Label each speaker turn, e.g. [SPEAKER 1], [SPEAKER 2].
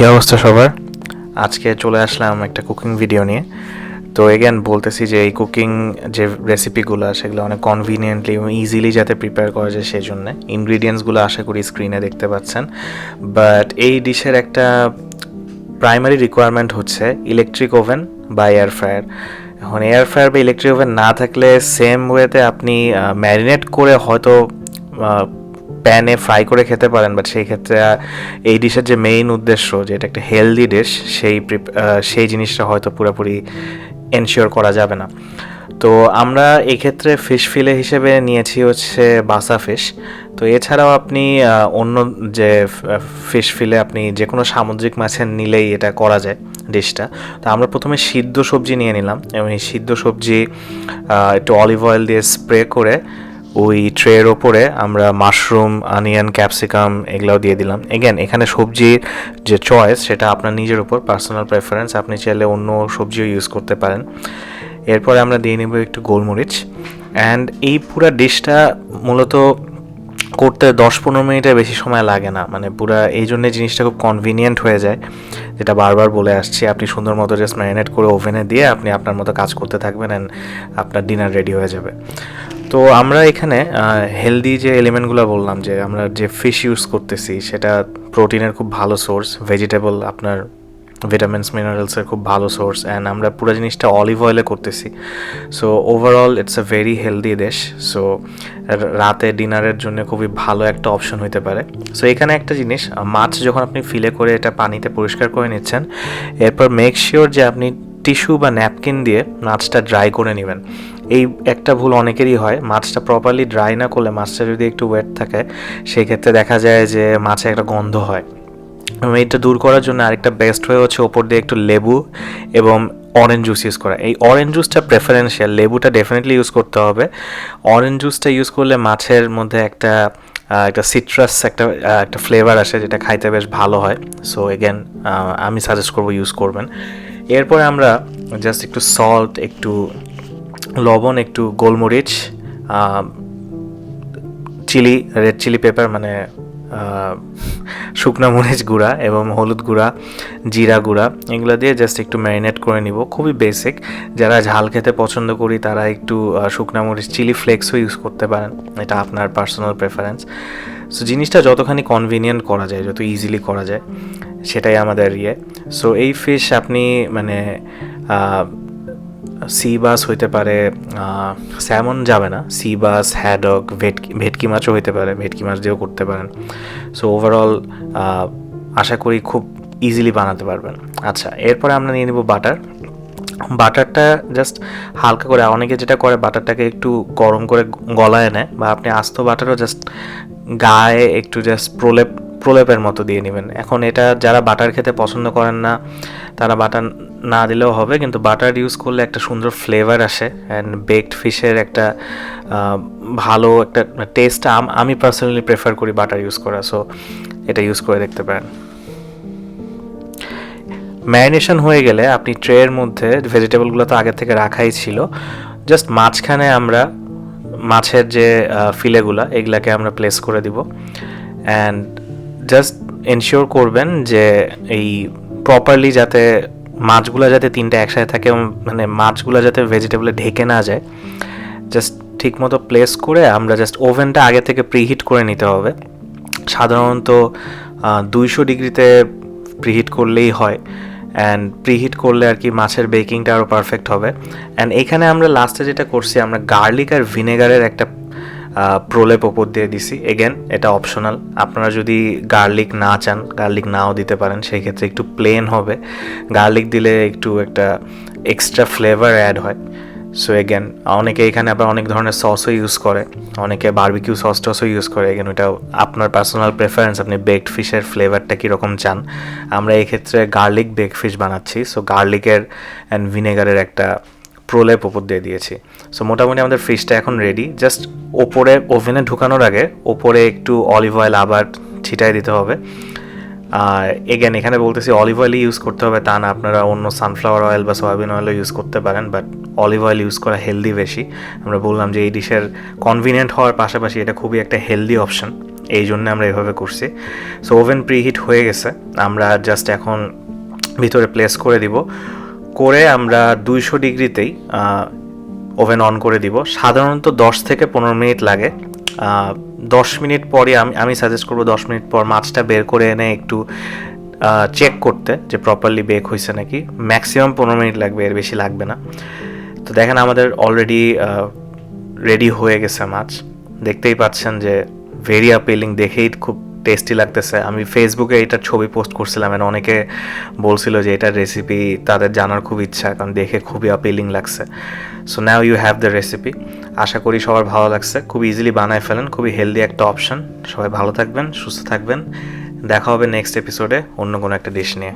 [SPEAKER 1] কী অবস্থা সবার? আজকে চলে আসলাম একটা কুকিং ভিডিও নিয়ে। তো এগেন বলতেছি যে এই কুকিং যে রেসিপিগুলো সেগুলো অনেক কনভিনিয়েন্টলি এবং ইজিলি যাতে প্রিপেয়ার করা যায় সেই জন্যে ইনগ্রিডিয়েন্টসগুলো আশা করি স্ক্রিনে দেখতে পাচ্ছেন। বাট এই ডিশের একটা প্রাইমারি রিকোয়ারমেন্ট হচ্ছে ইলেকট্রিক ওভেন বা এয়ার ফ্রায়ার। এখন এয়ার ফ্রায়ার বা ইলেকট্রিক ওভেন না থাকলে সেম ওয়েতে আপনি ম্যারিনেট করে হয়তো প্যানে ফ্রাই করে খেতে পারেন, বাট সেই ক্ষেত্রে এই ডিশের যে মেইন উদ্দেশ্য যে এটা একটা হেলদি ডিশ সেই জিনিসটা হয়তো পুরোপুরি এনশিওর করা যাবে না। তো আমরা এই ক্ষেত্রে ফিশ ফিলে হিসেবে নিয়েছি হচ্ছে বাসা ফিশ। তো এছাড়াও আপনি অন্য যে ফিশ ফিলে আপনি যে কোনো সামুদ্রিক মাছের নিলেই এটা করা যায় ডিশটা। তো আমরা প্রথমে সিদ্ধ সবজি নিয়ে নিলাম এবং এই সিদ্ধ সবজি একটু অলিভ অয়েল দিয়ে স্প্রে করে ওই ট্রের ওপরে আমরা মাশরুম, অনিয়ন, ক্যাপসিকাম এগুলোও দিয়ে দিলাম। এগেন এখানে সবজির যে চয়েস সেটা আপনার নিজের উপর, পার্সোনাল প্রেফারেন্স, আপনি চাইলে অন্য সবজিও ইউজ করতে পারেন। এরপরে আমরা দিয়ে নেব একটু গোলমরিচ। অ্যান্ড এই পুরা ডিশটা মূলত করতে 10-15 মিনিটের বেশি সময় লাগে না, মানে পুরা এই জন্য জিনিসটা খুব কনভিনিয়েন্ট হয়ে যায়, যেটা বারবার বলে আসছি। আপনি সুন্দর মতো জাস্ট ম্যারিনেট করে ওভেনে দিয়ে আপনি আপনার মতো কাজ করতে থাকবেন অ্যান্ড আপনার ডিনার রেডি হয়ে যাবে। তো আমরা এখানে হেলদি যে এলিমেন্টগুলো বললাম, যে আমরা যে ফিশ ইউজ করতেছি সেটা প্রোটিনের খুব ভালো সোর্স, ভেজিটেবল আপনার ভিটামিনস মিনারেলসের খুব ভালো সোর্স, অ্যান্ড আমরা পুরো জিনিসটা অলিভ অয়েলে করতেছি। So overall it's a very healthy dish. So রাতে ডিনারের জন্য খুবই ভালো একটা অপশন হতে পারে। সো এখানে একটা জিনিস, মাছ যখন আপনি ফিলে করে এটা পানিতে পরিষ্কার করে নিচ্ছেন, এরপর মেক শিওর যে আপনি টিস্যু বা ন্যাপকিন দিয়ে মাছটা ড্রাই করে নেবেন। এই একটা ভুল অনেকেরই হয়, মাছটা প্রপারলি ড্রাই না করলে, মাছটা যদি একটু ওয়েট থাকে সেই ক্ষেত্রে দেখা যায় যে মাছে একটা গন্ধ হয়। এবং এটা দূর করার জন্য আরেকটা বেস্ট ওয়ে হচ্ছে ওপর দিয়ে একটু লেবু এবং অরেঞ্জ জুস ইউজ করা। এই অরেঞ্জ জুসটা প্রেফারেন্সিয়াল, লেবুটা ডেফিনেটলি ইউজ করতে হবে। অরেঞ্জ জুসটা ইউজ করলে মাছের মধ্যে একটা সিট্রাস একটা ফ্লেভার আসে, যেটা খাইতে বেশ ভালো হয়। সো এগেন আমি সাজেস্ট করবো ইউজ করবেন। এরপরে আমরা জাস্ট একটু সল্ট, একটু লবণ, একটু গোলমরিচ, চিলি, রেড চিলি পেপার মানে শুকনো মরিচ গুঁড়া এবং হলুদ গুঁড়া, জিরা গুঁড়া, এগুলো দিয়ে জাস্ট একটু ম্যারিনেট করে নিব। খুবই বেসিক। যারা ঝাল খেতে পছন্দ করি তারা একটু শুকনো মরিচ চিলি ফ্লেক্সও ইউজ করতে পারেন, এটা আপনার পার্সোনাল প্রেফারেন্স। সো জিনিসটা যতখানি কনভিনিয়েন্ট করা যায়, যত ইজিলি করা যায়, সেটাই আমাদের ইয়ে। সো এই ফিশ আপনি মানে সি বাস হইতে পারে, স্যামন যাবে না, সি বাস, হ্যাডক, ভেটকি মাছও হইতে পারে, ভেটকি মাছ দিয়েও করতে পারেন। সো ওভারঅল আশা করি খুব ইজিলি বানাতে পারবেন। আচ্ছা, এরপরে আমরা নিয়ে নেব বাটার। বাটারটা জাস্ট হালকা করে, অনেকে যেটা করে বাটারটাকে একটু গরম করে গলায় নেয়, বা আপনি আস্ত বাটারও জাস্ট গায়ে একটু জাস্ট প্রলেপের মতো দিয়ে নেবেন। এখন এটা যারা বাটার খেতে পছন্দ করেন না তারা বাটার না দিলেও হবে, কিন্তু বাটার ইউজ করলে একটা সুন্দর ফ্লেভার আসে অ্যান্ড বেকড ফিশের একটা ভালো একটা টেস্ট আমি পার্সোনালি প্রেফার করি বাটার ইউজ করা। সো এটা ইউজ করে দেখতে পারেন। ম্যারিনেশন হয়ে গেলে আপনি ট্রের মধ্যে ভেজিটেবলগুলো তো আগে থেকে রাখাই ছিল, জাস্ট মাঝখানে আমরা মাছের যে ফিলেগুলো এগুলাকে আমরা প্লেস করে দিব। অ্যান্ড জাস্ট এনশিওর করবেন যে এই প্রপারলি যাতে মাছগুলো যাতে তিনটে একসাথে থাকে, মানে মাছগুলো যাতে ভেজিটেবলে ঢেকে না যায়, জাস্ট ঠিক মতো প্লেস করে আমরা জাস্ট ওভেনটা আগে থেকে প্রিহিট করে নিতে হবে। সাধারণত 200 ডিগ্রিতে প্রিহিট করলেই হয়, অ্যান্ড প্রিহিট করলে আর কি মাছের বেকিংটা আরও পারফেক্ট হবে। অ্যান্ড এখানে আমরা লাস্টে যেটা করছি, আমরা গার্লিক আর ভিনেগারের একটা প্রলেপ ওপর দিয়ে দিছি। এগেন এটা অপশনাল, আপনারা যদি গার্লিক না চান গার্লিক নাও দিতে পারেন, সেই ক্ষেত্রে একটু প্লেন হবে। গার্লিক দিলে একটু একটা এক্সট্রা ফ্লেভার অ্যাড হয়। সো এগেন অনেকে এখানে আবার অনেক ধরনের সসও ইউজ করে, অনেকে বারবিকিউ সস টসও ইউজ করে। এগেন ওটা আপনার পার্সোনাল প্রেফারেন্স, আপনি বেকড ফিশের ফ্লেভারটা কীরকম চান। আমরা এক্ষেত্রে গার্লিক বেকড ফিশ বানাচ্ছি, সো গার্লিকের অ্যান্ড ভিনেগারের একটা প্রলেপ ওপর দিয়ে দিয়েছি। সো মোটামুটি আমাদের ফিশটা এখন রেডি। জাস্ট ওপরে ওভেনে ঢুকানোর আগে ওপরে একটু অলিভ অয়েল আবার ছিটাই দিতে হবে। আর এগেন এখানে বলতেছি অলিভ অয়েলই ইউজ করতে হবে তা না, আপনারা অন্য সানফ্লাওয়ার অয়েল বা সয়াবিন অয়েলও ইউজ করতে পারেন, বাট অলিভ অয়েল ইউজ করা হেলদি বেশি। আমরা বললাম যে এই ডিশের কনভিনিয়েন্ট হওয়ার পাশাপাশি এটা খুবই একটা হেলদি অপশন। এই জন্য আমরা এভাবে করছি। সো ওভেন প্রিহিট হয়ে গেছে, আমরা জাস্ট এখন ভিতরে প্লেস করে দিব, করে আমরা 200 ডিগ্রিতেই ওভেন অন করে দিব। সাধারণত 10 থেকে 15 মিনিট লাগে। 10 মিনিট পরে আমি সাজেস্ট করবো 10 মিনিট পর মাছটা বের করে এনে একটু চেক করতে যে প্রপারলি বেক হয়েছে নাকি। ম্যাক্সিমাম 15 মিনিট লাগবে, এর বেশি লাগবে না। তো দেখেন আমাদের অলরেডি রেডি হয়ে গেছে মাছ, দেখতেই পাচ্ছেন যে ভেরি অ্যাপিলিং, দেখেই খুব টেস্টি লাগতেছে। আমি ফেসবুকে এটার ছবি পোস্ট করছিলাম, আর অনেকে বলছিল যে এটার রেসিপি তাদের জানার খুব ইচ্ছা, কারণ দেখে খুবই অ্যাপিলিং লাগছে। So now you have the recipe. আশা করি সবার ভালো লাগছে, খুব ইজিলি বানায় ফেলেন, খুবই হেলদি একটা অপশন। সবাই ভালো থাকবেন, সুস্থ থাকবেন, দেখা হবে নেক্সট এপিসোডে অন্য কোনো একটা ডিশ নিয়ে।